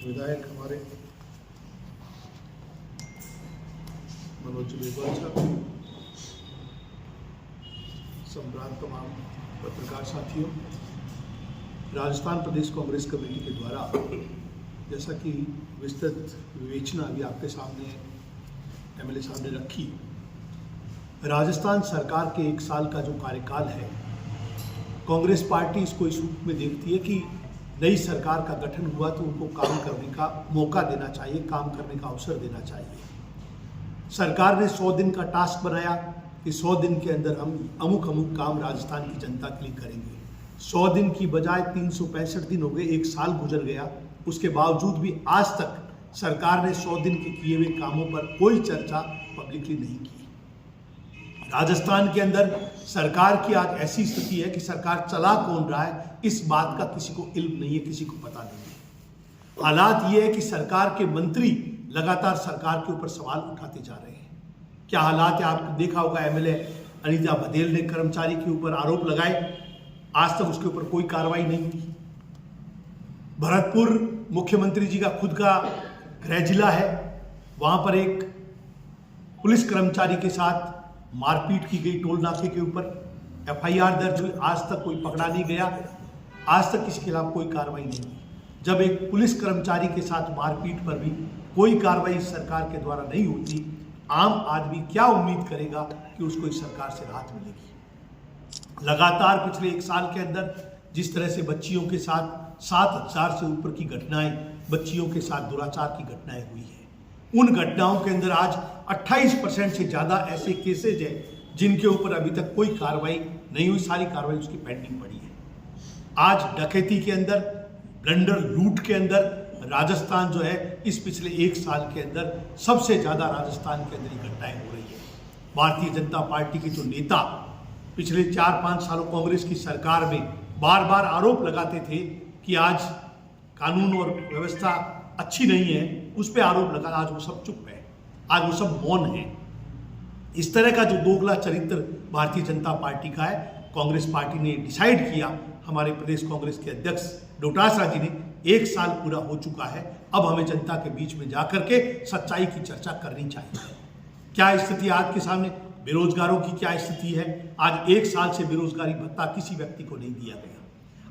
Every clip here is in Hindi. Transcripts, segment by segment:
विधायक हमारे मनोज बेगवाल साहब, सम्राट तमाम पत्रकार साथियों, राजस्थान प्रदेश कांग्रेस कमेटी के द्वारा जैसा कि विस्तृत विवेचना अभी आपके सामने एमएलए साहब ने रखी, राजस्थान सरकार के 1 साल का जो कार्यकाल है, कांग्रेस पार्टी इसको इस रूप में देखती है कि नई सरकार का गठन हुआ तो उनको काम करने का मौका देना चाहिए, काम करने का अवसर देना चाहिए। सरकार ने 100 दिन का टास्क बनाया कि 100 दिन के अंदर हम अमुक काम राजस्थान की जनता के लिए करेंगे। 100 दिन की बजाय 365 दिन हो गए, 1 साल गुजर गया। उसके बावजूद भी आज तक सरकार ने 100 दिन के किए हुए कामों पर कोई चर्चा पब्लिकली नहीं की। राजस्थान के अंदर सरकार की आज ऐसी स्थिति है कि सरकार चला कौन रहा है इस बात का किसी को इल्म नहीं है, किसी को पता नहीं है। हालात ये है कि सरकार के मंत्री लगातार सरकार के ऊपर सवाल उठाते जा रहे हैं। क्या हालात है आपने देखा होगा, एमएलए अनीता बघेल ने कर्मचारी के ऊपर आरोप लगाए, आज तक उसके ऊपर कोई कार्रवाई नहीं हुई। भरतपुर मुख्यमंत्री जी का खुद का गृह जिला है, वहां पर एक पुलिस कर्मचारी के साथ मारपीट की गई टोल नाके के ऊपर, एफआईआर दर्ज हुई, आज तक कोई पकड़ा नहीं गया, आज तक किसी के खिलाफ कोई कार्रवाई नहीं हुई। जब एक पुलिस कर्मचारी के साथ मारपीट पर भी कोई कार्रवाई सरकार के द्वारा नहीं होती, आम आदमी क्या उम्मीद करेगा कि उसको इस सरकार से राहत मिलेगी। लगातार पिछले 1 साल के अंदर जिस तरह से बच्चियों के साथ 7,000 से ऊपर की घटनाएं, बच्चियों के साथ दुराचार की घटनाएं हुई है, उन घटनाओं के अंदर आज 28% से ज़्यादा ऐसे केसेज हैं जिनके ऊपर अभी तक कोई कार्रवाई नहीं हुई, सारी कार्रवाई उसकी पेंडिंग पड़ी है। आज डकैती के अंदर, ब्लंडर लूट के अंदर राजस्थान जो है इस पिछले 1 साल के अंदर सबसे ज़्यादा राजस्थान के अंदर ये घटनाएं हो रही है। भारतीय जनता पार्टी के जो नेता पिछले 4-5 सालों कांग्रेस की सरकार में बार बार आरोप लगाते थे कि आज कानून और व्यवस्था अच्छी नहीं है, उस पर आरोप लगा, आज वो सब चुप है, आज वो सब मौन है। इस तरह का जो दोगला चरित्र भारतीय जनता पार्टी का है, कांग्रेस पार्टी ने डिसाइड किया, हमारे प्रदेश कांग्रेस के अध्यक्ष डोटासरा जी ने 1 साल पूरा हो चुका है, अब हमें जनता के बीच में जाकर के सच्चाई की चर्चा करनी चाहिए। क्या स्थिति आज के सामने, बेरोजगारों की क्या स्थिति है? आज 1 साल से बेरोजगारी भत्ता किसी व्यक्ति को नहीं दिया गया।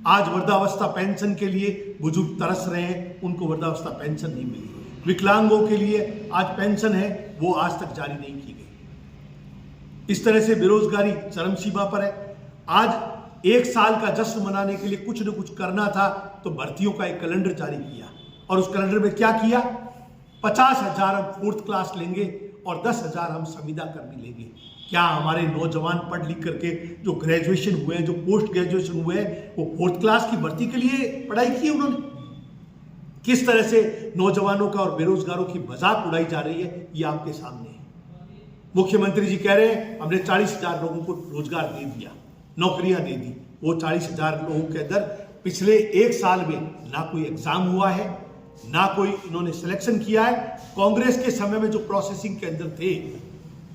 आज वृद्धावस्था पेंशन के लिए बुजुर्ग तरस रहे हैं, उनको वृद्धावस्था पेंशन नहीं मिली। विकलांगों के लिए आज पेंशन है, वो आज तक जारी नहीं की गई। इस तरह से बेरोजगारी चरम सीमा पर है। आज 1 साल का जश्न मनाने के लिए कुछ न कुछ करना था, तो भर्तियों का एक कैलेंडर जारी किया, और उस कैलेंडर में क्या किया, 50,000 हम 4th क्लास लेंगे और 10,000 हम संविदा कर्मी लेंगे। क्या हमारे नौजवान पढ़ लिख करके जो ग्रेजुएशन हुए हैं, जो पोस्ट ग्रेजुएशन हुए हैं, वो 4th क्लास की भर्ती के लिए पढ़ाई की उन्होंने? किस तरह से नौजवानों का और बेरोजगारों की मजाक उड़ाई जा रही है, ये आपके सामने है। मुख्यमंत्री जी कह रहे हैं हमने 40,000 लोगों को रोजगार दे दिया, नौकरियां दे दी। वो 40,000 लोगों के अंदर पिछले 1 साल में ना कोई एग्जाम हुआ है, ना कोई इन्होंने सिलेक्शन किया है। कांग्रेस के समय में जो प्रोसेसिंग के अंदर थे,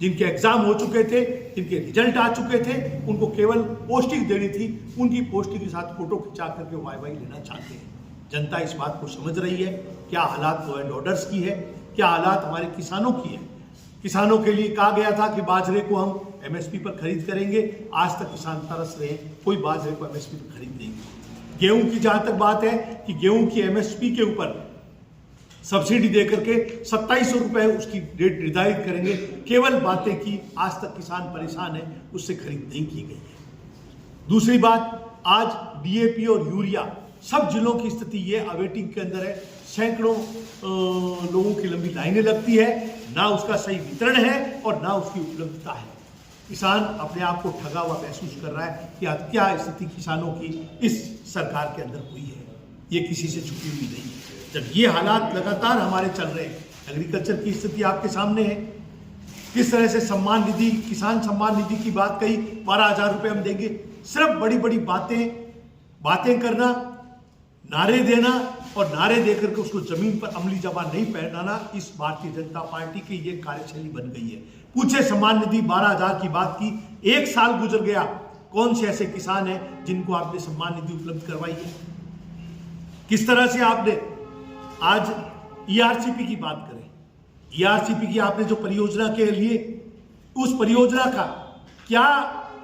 जिनके एग्जाम हो चुके थे, जिनके रिजल्ट आ चुके थे, उनको केवल पोस्टिंग देनी थी, उनकी पोस्टिंग के साथ फोटो खिंचा करके वाई लेना चाहते हैं। जनता इस बात को समझ रही है। क्या हालात लॉ एंड ऑर्डर्स की है, क्या हालात हमारे किसानों की है। किसानों के लिए कहा गया था कि बाजरे को हम एमएसपी पर खरीद करेंगे, आज तक किसान तरस रहे हैं, कोई बाजरे को एमएसपी पर खरीद नहीं। गेहूं की जहां तक बात है कि गेहूं की एमएसपी के ऊपर सब्सिडी देकर के 2700 रुपए उसकी रेट निर्धारित करेंगे, केवल बातें की, आज तक किसान परेशान है, उससे खरीद नहीं की गई है। दूसरी बात, आज डीएपी और यूरिया सब जिलों की स्थिति ये अवेटिंग के अंदर है, सैकड़ों लोगों की लंबी लाइनें लगती है, ना उसका सही वितरण है और ना उसकी उपलब्धता है। किसान अपने आप को ठगा हुआ महसूस कर रहा है कि आज क्या स्थिति किसानों की इस सरकार के अंदर हुई है, ये किसी से छुपी हुई नहीं है। जब ये हालात लगातार हमारे चल रहे हैं, एग्रीकल्चर की स्थिति आपके सामने है, किस तरह से सम्मान निधि, किसान सम्मान निधि की बात कही, 12,000 रुपये हम देंगे। सिर्फ बड़ी बड़ी बातें करना, नारे देना और नारे देकर के उसको जमीन पर अमली जबान नहीं पहनाना, इस भारतीय जनता पार्टी की ये कार्यशैली बन गई है। पूछे सम्मान निधि 12,000 की बात की, 1 साल गुजर गया, कौन से ऐसे किसान हैं जिनको आपने सम्मान निधि उपलब्ध करवाई है? किस तरह से आपने आज ईआरसीपी की बात करें, ईआरसीपी की आपने जो परियोजना के लिए, उस परियोजना का क्या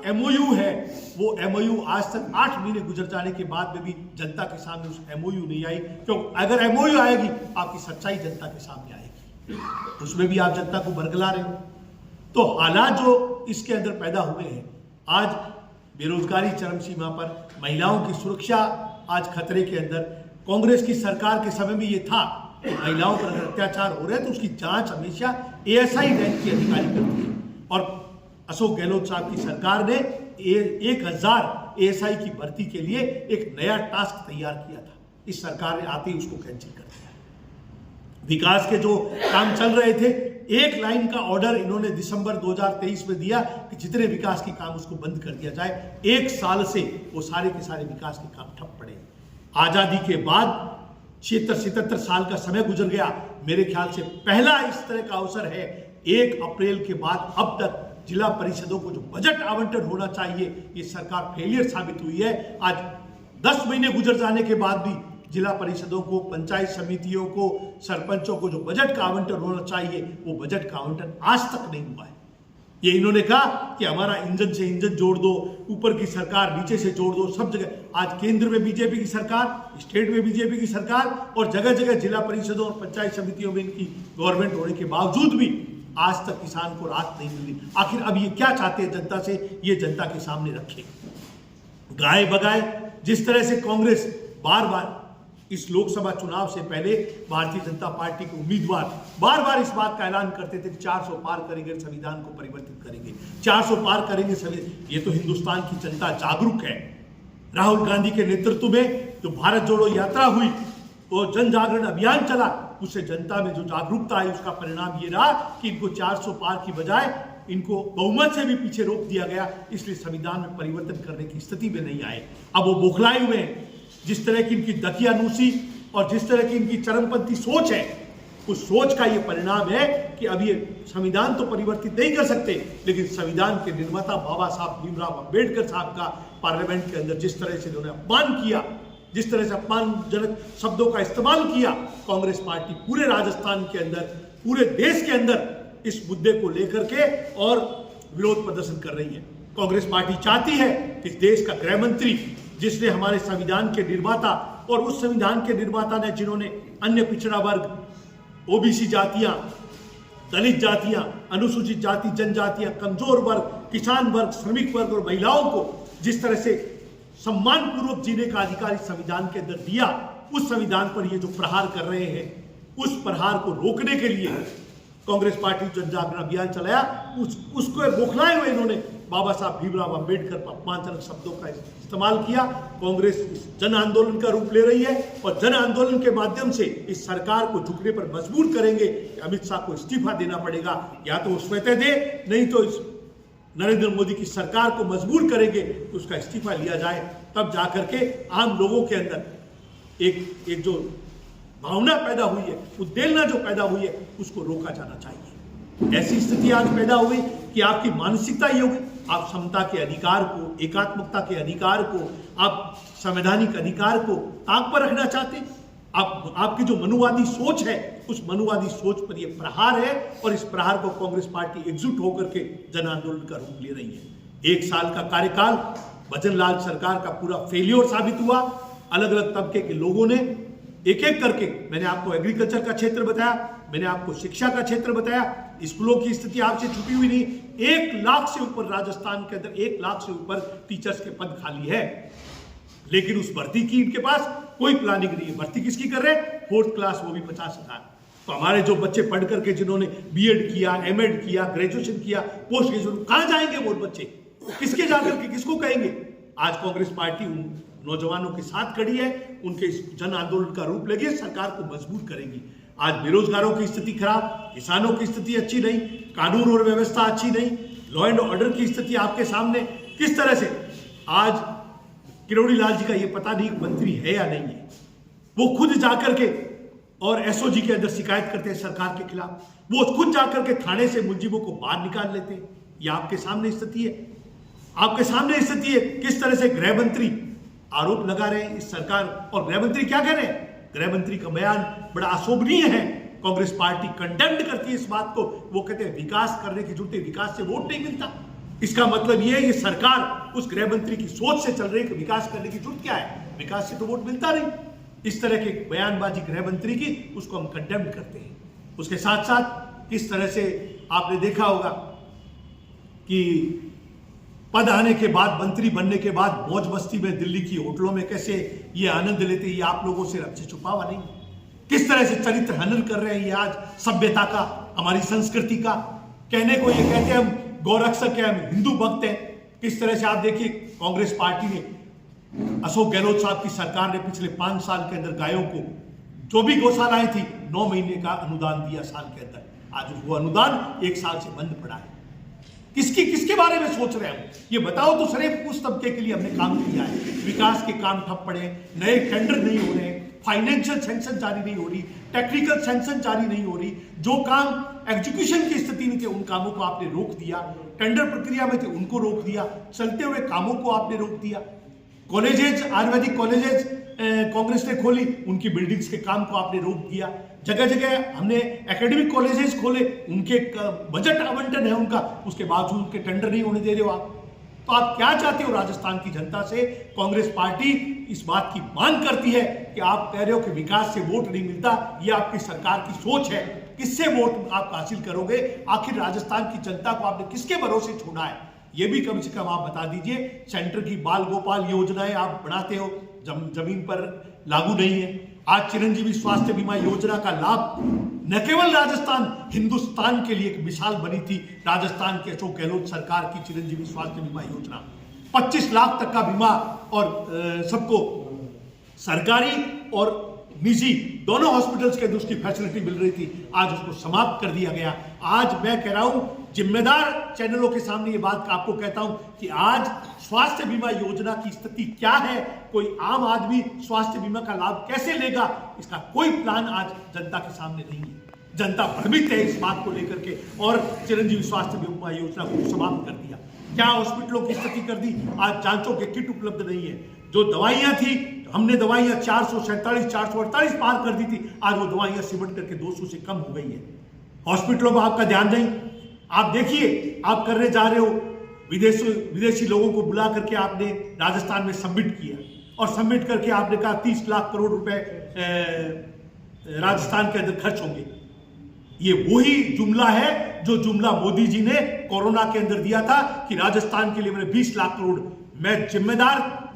एमओयू है, वो एमओयू आज तक 8 महीने गुजर जाने के बाद में भी जनता के सामने उस एमओयू नहीं आई। क्योंकि अगर एमओयू आएगी, आपकी सच्चाई जनता के सामने आएगी, उसमें भी आप जनता को बरगला रहे हो। तो हालात जो इसके अंदर पैदा हुए हैं, आज बेरोजगारी चरम सीमा पर, महिलाओं की सुरक्षा आज खतरे के अंदर। कांग्रेस की सरकार के समय में ये था कि महिलाओं पर अगर अत्याचार हो रहे हैं तो उसकी जांच हमेशा एएसआई रैंक के अधिकारी करते हैं। और अशोक गहलोत साहब की सरकार ने 1000 एएसआई की भर्ती के लिए एक नया टास्क तैयार किया था। इस सरकार ने आते ही उसको कैंसिल कर दिया। विकास के जो काम चल रहे थे, एक लाइन का ऑर्डर इन्होंने दिसंबर 2023 में दिया कि जितने विकास के काम उसको बंद कर दिया जाए। 1 साल से वो सारे के सारे विकास के काम ठप पड़े। आजादी के बाद 76-77 साल का समय गुजर गया। मेरे ख्याल से पहला इस तरह का अवसर है, 1 अप्रैल के बाद अब तक जिला परिषदों को जो बजट आवंटन होना चाहिए, ये सरकार फेलियर साबित हुई है। आज 10 महीने गुजर जाने के बाद भी जिला परिषदों को, पंचायत समितियों को, सरपंचों को जो बजट का आवंटन होना चाहिए, वो बजट का आवंटन आज तक नहीं हुआ है। ये इन्होंने कहा कि हमारा इंजन से इंजन जोड़ दो, ऊपर की सरकार नीचे से जोड़ दो, सब जगह। आज केंद्र में बीजेपी की सरकार, स्टेट में बीजेपी की सरकार, और जगह जगह जिला परिषदों और पंचायत समितियों में इनकी गवर्नमेंट होने के बावजूद भी आज तक किसान को राहत नहीं मिली। आखिर अब ये क्या चाहते हैं जनता से, ये जनता के सामने रखें। गाय बगाए जिस तरह से कांग्रेस बार बार इस लोकसभा चुनाव से पहले भारतीय जनता पार्टी के उम्मीदवार बार बार इस बात का ऐलान करते थे कि 400 पार करेंगे, संविधान को परिवर्तित करेंगे, 400 पार करेंगे संविधान। ये तो हिंदुस्तान की जनता जागरूक है। राहुल गांधी के नेतृत्व में जो भारत जोड़ो यात्रा हुई, वो जन जागरण अभियान चला, उससे जनता में जो जागरूकता आई, उसका परिणाम ये रहा कि इनको 400 पार की बजाय इनको बहुमत से भी पीछे रोक दिया गया। इसलिए संविधान में परिवर्तन करने की स्थिति में नहीं आए। अब वो बौखलाए हुए हैं। जिस तरह की इनकी दकियानूसी और जिस तरह की इनकी चरमपंथी सोच है, उस सोच का ये परिणाम है कि अब ये संविधान तो परिवर्तित नहीं कर सकते, लेकिन संविधान के निर्माता बाबा साहब भीमराव अंबेडकर साहब का पार्लियामेंट के अंदर जिस तरह से इन्होंने अपमान किया, जिस तरह से अपमानजनक शब्दों का इस्तेमाल किया, कांग्रेस पार्टी पूरे राजस्थान के अंदर, पूरे देश के अंदर इस मुद्दे को लेकर के और विरोध प्रदर्शन कर रही है। कांग्रेस पार्टी चाहती है कि देश का गृह मंत्री, जिसने हमारे संविधान के निर्माता, और उस संविधान के निर्माता ने जिन्होंने अन्य पिछड़ा वर्ग, ओबीसी जातियां, दलित जातियां, अनुसूचित जाति जनजातियां, कमजोर वर्ग, किसान वर्ग, श्रमिक वर्ग और महिलाओं को जिस तरह से सम्मानपूर्वक जीने का अधिकार इस संविधान के अंदर दिया, उस संविधान पर ये जो प्रहार कर रहे हैं, उस प्रहार को रोकने के लिए कांग्रेस पार्टी जन जागरण अभियान चलाया। उसको बौखलाए हुए इन्होंने बाबा साहब भीमराव अंबेडकर पर अपमानजनक शब्दों का इस्तेमाल किया। कांग्रेस इस जन आंदोलन का रूप ले रही है और जन आंदोलन के माध्यम से इस सरकार को झुकने पर मजबूर करेंगे। अमित शाह को इस्तीफा देना पड़ेगा, या तो वो स्वतः दे, नहीं तो इस नरेंद्र मोदी की सरकार को मजबूर करेंगे कि उसका इस्तीफा लिया जाए। तब जाकर के आम लोगों के अंदर एक जो भावना पैदा हुई है, उद्वेलना जो पैदा हुई है, उसको रोका जाना चाहिए। ऐसी स्थिति आज पैदा हुई कि आपकी मानसिकता ये होगी, आप समता के अधिकार को, एकात्मकता के अधिकार को, आप संवैधानिक अधिकार को ताक पर रखना चाहते हैं। आपकी जो मनुवादी सोच है, उस मनुवादी सोच पर यह प्रहार है, और इस प्रहार को कांग्रेस पार्टी एकजुट होकर के जन आंदोलन का रूप ले रही है। 1 साल का कार्यकाल भजनलाल सरकार का पूरा फेलियर साबित हुआ। अलग अलग तबके के लोगों ने एक एक करके, मैंने आपको एग्रीकल्चर का क्षेत्र बताया, मैंने आपको शिक्षा का क्षेत्र बताया, स्कूलों की स्थिति आपसे छुपी हुई नहीं। 1 लाख से ऊपर राजस्थान के अंदर 1 लाख से ऊपर टीचर्स के पद खाली है, लेकिन उस भर्ती की इनके पास कोई प्लानिंग नहीं है। भर्ती किसकी कर रहे हैं? 4th क्लास, वो भी 50,000। तो हमारे जो बच्चे पढ़ करके, जिन्होंने बीएड किया, एमएड किया, ग्रेजुएशन किया, पोस्ट ग्रेजुएशन, कहां जाएंगे वो बच्चे? किसके जाकर के किसको कहेंगे? आज कांग्रेस पार्टी उन नौजवानों के साथ खड़ी है, उनके इस जन आंदोलन का रूप लेगी, सरकार को मजबूर करेगी। आज बेरोजगारों की स्थिति खराब, किसानों की स्थिति अच्छी नहीं, कानून और व्यवस्था अच्छी नहीं, लॉ एंड ऑर्डर की स्थिति आपके सामने किस तरह से। आज किरोड़ी लाल जी का ये पता नहीं मंत्री है या नहीं है, वो खुद जाकर के और एसओजी के अंदर शिकायत करते हैं सरकार के खिलाफ, वो खुद जाकर के थाने से मुलजिमों को बाहर निकाल लेते हैं। ये आपके सामने स्थिति है, आपके सामने स्थिति है। किस तरह से गृह मंत्री आरोप लगा रहे हैं इस सरकार, और गृह मंत्री क्या कह रहे हैं? गृह मंत्री का बयान बड़ा अशोभनीय है। कांग्रेस पार्टी कंडेम्ड करती है इस बात को। वो कहते हैं विकास करने की जरूरत है, विकास से वोट नहीं मिलता। इसका मतलब ये है ये सरकार उस गृह मंत्री की सोच से चल रही है कि विकास करने की जरूरत क्या है, विकास से तो वोट मिलता नहीं। इस तरह की बयानबाजी गृह मंत्री की, उसको हम कंडेम्ड करते हैं। उसके साथ साथ इस तरह से आपने देखा होगा कि पद आने के बाद, मंत्री बनने के बाद मौज मस्ती में दिल्ली की होटलों में कैसे ये आनंद लेते, ये आप लोगों से रब से छुपा हुआ नहीं। किस तरह से चरित्र हनन कर रहे हैं ये आज सभ्यता का, हमारी संस्कृति का। कहने को ये कहते हैं हम गौरक्षक हैं, हम हिंदू भक्त हैं। किस तरह से आप देखिए कांग्रेस पार्टी ने, अशोक गहलोत साहब की सरकार ने पिछले 5 साल के अंदर गायों को जो भी गौशालाएं थी 9 महीने का अनुदान दिया साल के अंदर। आज वो अनुदान 1 साल से बंद पड़ा है। किसके बारे में सोच रहे हैं हम? ये बताओ तो सिर्फ उस तबके के लिए हमने काम किया है। विकास के काम ठप पड़े, नए टेंडर नहीं हो रहे, फाइनेंशियल सैंक्शन जारी नहीं हो रही, टेक्निकल सैंक्शन जारी नहीं हो रही। जो काम एग्जीक्यूशन की स्थिति में थे उन कामों को आपने रोक दिया, टेंडर प्रक्रिया में थे उनको रोक दिया, चलते हुए कामों को आपने रोक दिया। कॉलेजेस, आयुर्वेदिक कॉलेजेस कांग्रेस ने खोली, उनकी बिल्डिंग्स के काम को आपने रोक दिया। जगह जगह हमने एकेडमिक कॉलेजेस खोले, उनके बजट आवंटन है उनका, उसके बावजूद उनके टेंडर नहीं होने दे रहे हो आप। तो आप क्या चाहते हो राजस्थान की जनता से? कांग्रेस पार्टी इस बात की मांग करती है कि आप कह रहे हो कि विकास से वोट नहीं मिलता, ये आपकी सरकार की सोच है। किससे वोट आप हासिल करोगे? आखिर राजस्थान की जनता को आपने किसके भरोसे छोड़ा है? ये भी कम से कम आप बता दीजिए। सेंटर की बाल गोपाल योजनाएं आप बनाते हो, जमीन पर लागू नहीं है। आज चिरंजीवी स्वास्थ्य बीमा योजना का लाभ न केवल राजस्थान, हिंदुस्तान के लिए एक मिसाल बनी थी। राजस्थान के अशोक गहलोत सरकार की चिरंजीवी स्वास्थ्य बीमा योजना 25 लाख तक का बीमा और सबको सरकारी और निजी दोनों हॉस्पिटल्स के अंदर उसकी फैसिलिटी मिल रही थी। आज उसको समाप्त कर दिया गया। आज मैं कह रहा हूं, जिम्मेदार चैनलों के सामने ये बात आपको कहता हूं कि आज स्वास्थ्य बीमा योजना की स्थिति क्या है, कोई आम आदमी स्वास्थ्य बीमा का लाभ कैसे लेगा, इसका कोई प्लान आज जनता के सामने नहीं है। जनता भ्रमित है इस बात को लेकर के, और चिरंजीवी स्वास्थ्य बीमा योजना को समाप्त कर दिया। क्या हॉस्पिटलों की स्थिति कर दी? आज जांचों के किट उपलब्ध नहीं है। जो दवाइयां थी, हमने दवाइयां 447, 448 पार कर दी थी, आज वो दवाइयां सिमट करके 200 से कम हो गई है। हॉस्पिटलों में आपका ध्यान नहीं। आप देखिए, आप करने जा रहे हो, विदेशी लोगों को बुला करके आपने राजस्थान में सबमिट किया, और सबमिट करके आपने कहा 30 लाख करोड़ रुपए राजस्थान के अंदर खर्च होंगे। ये वही जुमला है जो जुमला मोदी जी ने कोरोना के अंदर दिया था कि राजस्थान के लिए मैंने 20 लाख करोड़। मैं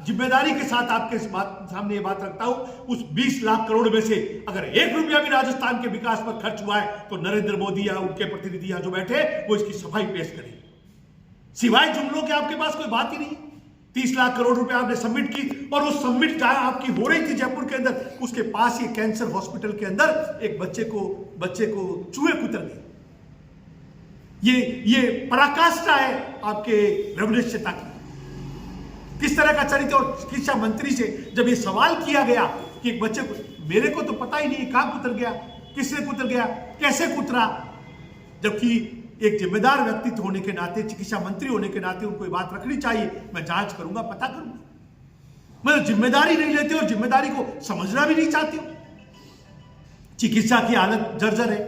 जिम्मेदारी के साथ आपके सामने ये बात रखता हूं, उस 20 लाख करोड़ में से अगर 1 रुपया भी राजस्थान के विकास पर खर्च हुआ है तो नरेंद्र मोदी या उनके प्रतिनिधि यहां जो बैठे वो इसकी सफाई पेश करें। सिवाय जुमलों के आपके पास कोई बात ही नहीं। 30 लाख करोड़ रुपए आपने सबमिट की, और उस सबमिट जहां आपकी हो रही थी जयपुर के अंदर, उसके पास ये कैंसर हॉस्पिटल के अंदर एक बच्चे को चूहे कुतर गए। ये पराकाष्ठा है आपके रवनिश्चयता की। किस तरह का चरित्र। और शिक्षा मंत्री से जब ये सवाल किया गया कि एक बच्चे को, मेरे को तो पता ही नहीं कहां कुतर गया, किसने कुतर गया, कैसे कुतरा, जबकि एक जिम्मेदार व्यक्तित्व होने के नाते, चिकित्सा मंत्री होने के नाते उनको ये बात रखनी चाहिए, मैं जांच करूंगा, पता करूंगा। मतलब जिम्मेदारी नहीं लेते और जिम्मेदारी को समझना भी नहीं चाहते हो। चिकित्सा की हालत जर्जर है।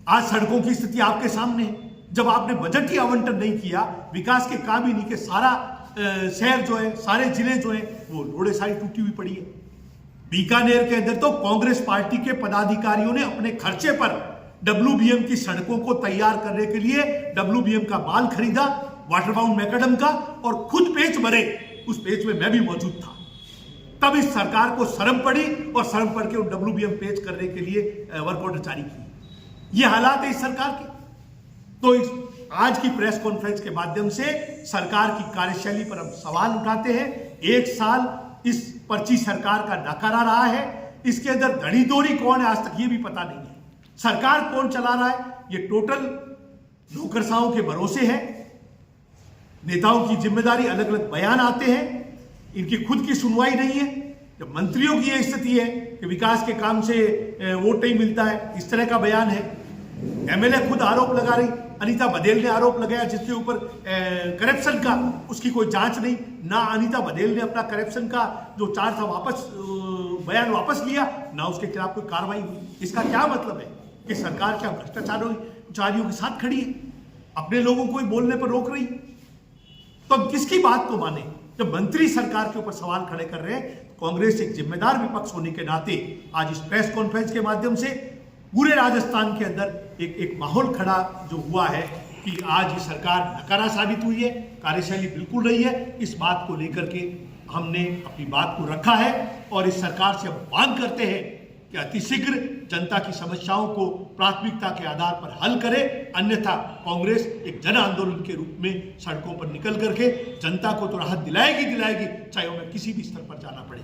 आज सड़कों की स्थिति आपके सामने है। जब आपने बजट ही आवंटन नहीं किया, विकास के काम ही नहीं किए, सारा शहर जो है, सारे जिले जो है वो रोडे सारी टूटी हुई पड़ी है। बीकानेर के अंदर तो कांग्रेस पार्टी के पदाधिकारियों ने अपने खर्चे पर WBM की सड़कों को तैयार करने के लिए WBM का माल खरीदा, वाटर बाउंड मैकेडम का, और खुद पेच भरे। उस पेच में मैं भी मौजूद था। तब इस सरकार को शर्म पड़ी, और शर्म पड़ के उन WBM पेच करने के लिए वर्क ऑर्डर जारी किए। ये हालात है इस सरकार के। तो आज की प्रेस कॉन्फ्रेंस के माध्यम से सरकार की कार्यशैली पर हम सवाल उठाते हैं। 1 साल इस पर्ची सरकार का नकारा रहा है। इसके अंदर धड़ी दोरी कौन है, आज तक ये भी पता नहीं है। सरकार कौन चला रहा है, ये टोटल नौकरशाहों के भरोसे है। नेताओं की जिम्मेदारी, अलग अलग बयान आते हैं, इनकी खुद की सुनवाई नहीं है। जब मंत्रियों की यह स्थिति है कि विकास के काम से वोट नहीं मिलता है, इस तरह का बयान है। MLA खुद आरोप लगा रही, अनीता बघेल ने आरोप लगाया जिसके ऊपर करप्शन का, उसकी कोई जांच नहीं। ना अनीता बघेल ने अपना करप्शन का जो चार्ज था वापस बयान वापस लिया, ना उसके खिलाफ कोई कार्रवाई हुई। इसका क्या मतलब है कि सरकार क्या भ्रष्टाचारियों के साथ खड़ी है, अपने लोगों को ही बोलने पर रोक रही? तो अब किसकी बात को माने? जब मंत्री सरकार के ऊपर सवाल खड़े कर रहे हैं, कांग्रेस एक जिम्मेदार विपक्ष होने के नाते आज इस प्रेस कॉन्फ्रेंस के माध्यम से पूरे राजस्थान के अंदर एक माहौल खड़ा जो हुआ है कि आज ये सरकार नकारा साबित हुई है, कार्यशैली बिल्कुल नहीं है। इस बात को लेकर के हमने अपनी बात को रखा है और इस सरकार से हम मांग करते हैं कि अतिशीघ्र जनता की समस्याओं को प्राथमिकता के आधार पर हल करे, अन्यथा कांग्रेस एक जन आंदोलन के रूप में सड़कों पर निकल करके जनता को तो राहत दिलाएगी, चाहे उन्हें किसी भी स्तर पर जाना पड़े।